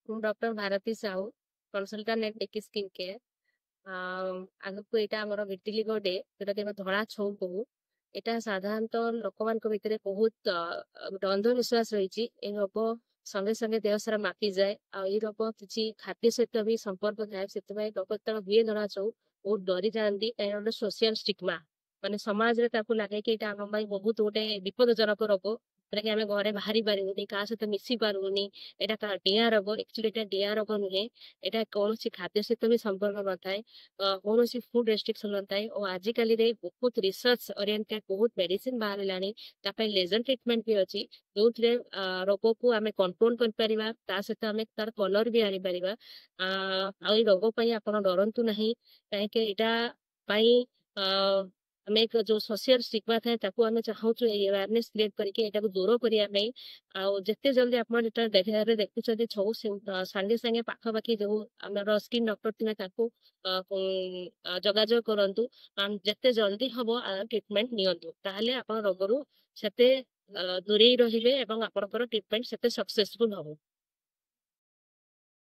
ମୁଁ doctor Bharati Sahu, consultant at Dicky skin care. ଆଗକୁ ଏଇଟା ଆମର ଭିଟିଲିଗୋ ଡେ, ଯୋଉଟାକି ଆମେ ଧଳା ଛଉ କହୁ। ଏଇଟା ସାଧାରଣତଃ ଲୋକମାନଙ୍କ ଭିତରେ ବହୁତ ଗୋଟେ ଅନ୍ଧବିଶ୍ୱାସ ରହିଛି। ଏଇ ରୋଗ ସଙ୍ଗେ ସଙ୍ଗେ ଦେହ ସାରା ମାପିଯାଏ, ଆଉ ଏଇ ରୋଗ କିଛି ଖାଦ୍ୟ ସହିତ ବି ସମ୍ପର୍କ ଥାଏ। ସେଥିପାଇଁ ଲୋକ ଯେତେବେଳେ ହୁଏ ଧଳା ଛଉ ବହୁତ ଡରି ଯାଆନ୍ତି, କାହିଁକିନା ଗୋଟେ ସୋସିଆଲ ଷ୍ଟିଗ୍ମା, ମାନେ ସମାଜରେ ତାକୁ ଲାଗେ କି ଏଇଟା ଆମ ପାଇଁ ବହୁତ ଗୋଟେ ବିପଦଜନକ ରୋଗ, ଯୋଉଟାକି ଆମେ ଘରେ ବାହାରି ପାରିବୁନି, କାହା ସହିତ ମିଶି ପାରିବୁନି। ଏଇଟା ଡିଆଁ ରୋଗ। ଆକ୍ଚୁଆଲି ଏଇଟା ଡିଆଁ ରୋଗ ନୁହେଁ। ଏଇଟା କୌଣସି ଖାଦ୍ୟ ସହିତ ବି ସମ୍ପର୍କ ନଥାଏ, କୌଣସି ଫୁଡ ରେଷ୍ଟ୍ରିକ୍ସନ ନଥାଏ। ଓ ଆଜିକାଲିରେ ବହୁତ ରିସର୍ଚ୍ଚ ଓରିଏଣ୍ଟେଡ ବହୁତ ମେଡିସିନ ବାହାରିଲାଣି, ତା ପାଇଁ ଲେଜର ଟ୍ରିଟମେଣ୍ଟ ବି ଅଛି, ଯୋଉଥିରେ ରୋଗକୁ ଆମେ କଣ୍ଟ୍ରୋଲ କରିପାରିବା, ତା ସହିତ ଆମେ ତାର କଲର ବି ଆଣିପାରିବା। ଆଉ ଏଇ ରୋଗ ପାଇଁ ଆପଣ ଡରନ୍ତୁ ନାହିଁ, କାହିଁକି ଏଇଟା ପାଇଁ ଆମେ ଯୋଉ ସୋସିଆଲ ଷ୍ଟିଗ୍ମା ଥାଏ ତାକୁ ଆମେ ଚାହୁଁଛୁ ଏଇ ଆୱାରନେସ କ୍ରିଏଟ କରିକି ଏଟାକୁ ଦୂର କରିବା ପାଇଁ। ଆଉ ଯେତେ ଜଲ୍ଦି ଆପଣ ଯେତେବେଳେ ଦେହରେ ଦେଖୁଛନ୍ତି ଛଉ, ସାଙ୍ଗେ ସାଙ୍ଗେ ପାଖାପାଖି ଯୋଉ ଆମର ସ୍କିନ୍ ଡକ୍ଟର ଥିବେ ତାଙ୍କୁ ଯୋଗାଯୋଗ କରନ୍ତୁ। ଯେତେ ଜଲ୍ଦି ହବ ଟ୍ରିଟମେଣ୍ଟ ନିଅନ୍ତୁ, ତାହେଲେ ଆପଣ ରୋଗରୁ ସେତେ ଦୂରେଇ ରହିବେ ଏବଂ ଆପଣଙ୍କର ଟ୍ରିଟମେଣ୍ଟ ସେତେ ସକ୍ସେସଫୁଲ ହବ।